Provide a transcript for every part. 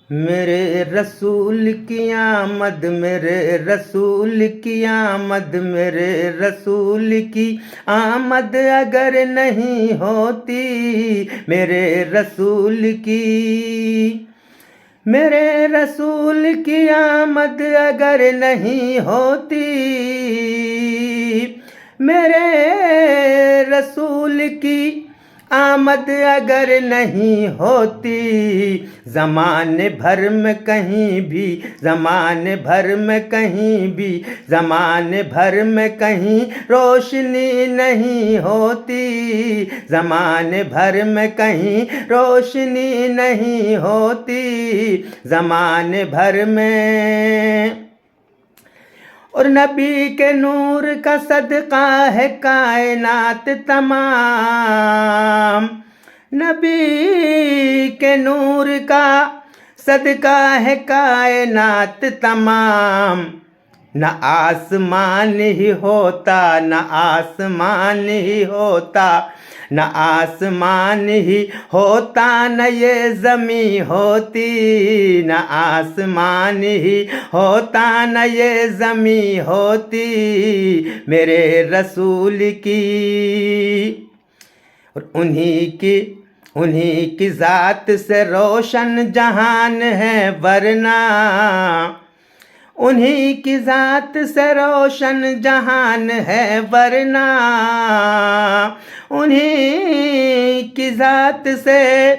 मेरे रसूल की आमद, मेरे रसूल की आमद, मेरे रसूल की आमद अगर नहीं होती, मेरे रसूल की, मेरे रसूल की आमद अगर नहीं होती, मेरे रसूल की आमद अगर नहीं होती, ज़माने भर में कहीं भी, ज़माने भर में कहीं भी, ज़माने भर में कहीं रोशनी नहीं होती, ज़माने भर में कहीं रोशनी नहीं होती, ज़माने भर में। और नबी के नूर का सदका है कायनात तमाम, नबी के नूर का सदका है कायनात तमाम। न आसमान ही होता, न आसमान ही होता, न आसमान ही होता, न ये ज़मीं होती, न आसमान ही होता, न ये ज़मीं होती, मेरे रसूल की। और उन्हीं की ज़ात से रोशन जहान है वरना, उन्हीं की ज़ात से रोशन जहान है वरना, उन्हीं की ज़ात से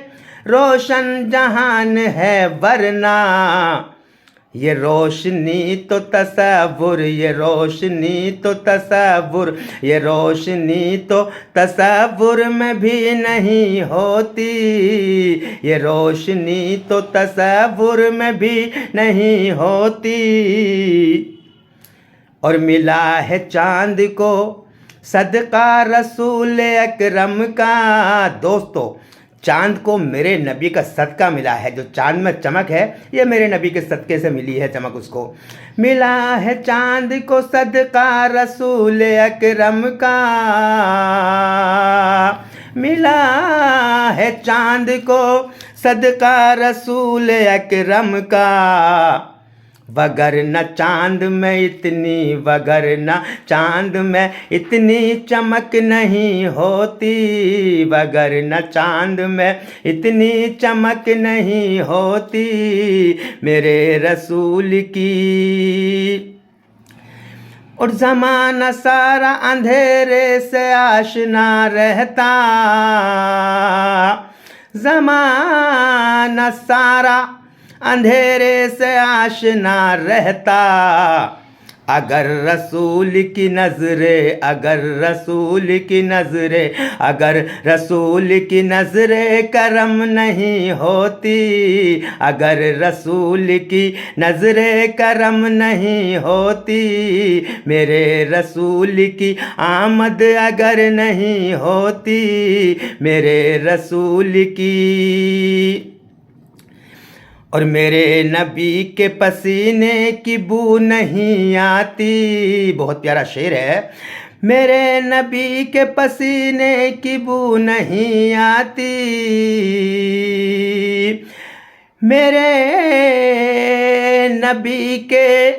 रोशन जहान है वरना। ये रोशनी तो तसव्वुर, ये रोशनी तो तसव्वुर, ये रोशनी तो तसव्वुर में भी नहीं होती, ये रोशनी तो तसव्वुर में भी नहीं होती। और मिला है चांद को सदका रसूल अकरम का। दोस्तों, चांद को मेरे नबी का सदका मिला है। जो चांद में चमक है, ये मेरे नबी के सदके से मिली है चमक उसको। मिला है चांद को सदका रसूल अकरम का, मिला है चांद को सदका रसूल अकरम का। वगर न चांद में इतनी, वगर न चांद में इतनी चमक नहीं होती, वगर न चांद में इतनी चमक नहीं होती, मेरे रसूल की। और ज़माना सारा अंधेरे से आशना रहता, ज़माना सारा अंधेरे से आशना रहता, अगर रसूल की नज़रे, अगर रसूल की नज़रे, अगर रसूल की नज़रे करम नहीं होती, अगर रसूल की नज़रे करम नहीं होती, मेरे रसूल की आमद अगर नहीं होती, मेरे रसूल की। और मेरे नबी के पसीने की बू नहीं आती। बहुत प्यारा शेर है। मेरे नबी के पसीने की बू नहीं आती, मेरे नबी के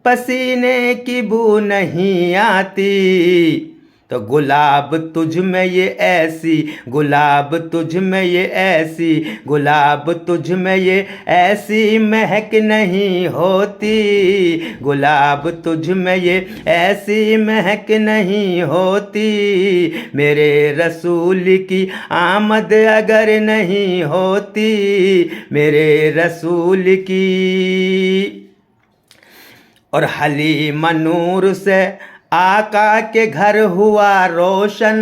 पसीने की बू नहीं आती। तो गुलाब तुझ में ये ऐसी, गुलाब तुझ में ये ऐसी, गुलाब तुझ में ये ऐसी महक नहीं होती, गुलाब तुझ में ये ऐसी महक नहीं होती, मेरे रसूल की आमद अगर नहीं होती, मेरे रसूल की। और हलीमा नूर से आका के घर हुआ रोशन,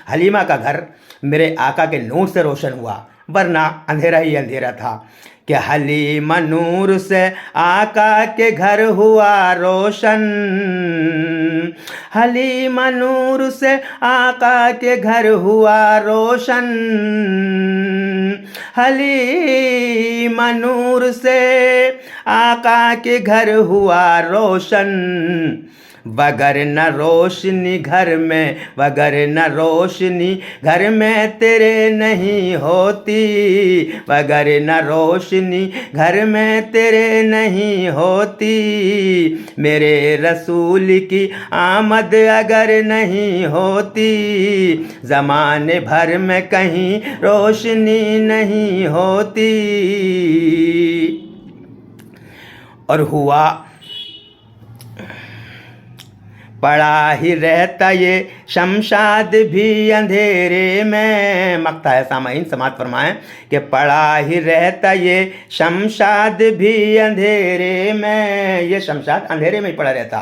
हलीमा का घर मेरे आका के नूर से रोशन हुआ, वरना अंधेरा ही अंधेरा था। कि हलीमा नूर से आका के घर हुआ रोशन, हलीमा नूर से आका के घर हुआ रोशन, हलीमा नूर से आका के घर हुआ रोशन। बगर न रोशनी घर में, बगर न रोशनी घर में तेरे नहीं होती, बगर न रोशनी घर में तेरे नहीं होती। मेरे रसूल की आमद अगर नहीं होती, ज़माने भर में कहीं रोशनी नहीं होती। और हुआ पड़ा ही रहता ये शमशाद भी अंधेरे में। मक्ता है सामाइन, समात फरमाएं कि पड़ा ही रहता ये शमशाद भी अंधेरे में। ये शमशाद अंधेरे में ही पड़ा रहता,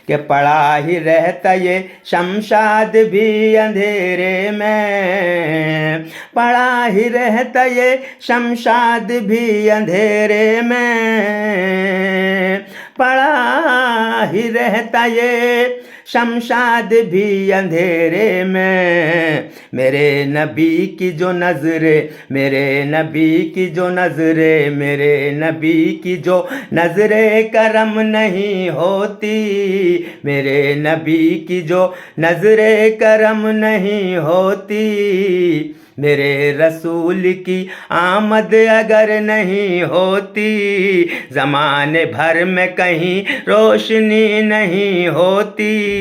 कि पड़ा ही रहता ये शमशाद भी अंधेरे में, पड़ा ही रहता ये शमशाद भी अंधेरे में, पड़ा ही रहता ये शमशाद भी अंधेरे में। मेरे नबी की जो नज़रे, मेरे नबी की जो नज़रे, मेरे नबी की जो नज़रे करम नहीं होती, मेरे नबी की जो नज़रे करम नहीं होती। मेरे रसूल की आमद अगर नहीं होती, ज़माने भर में कहीं रोशनी नहीं होती।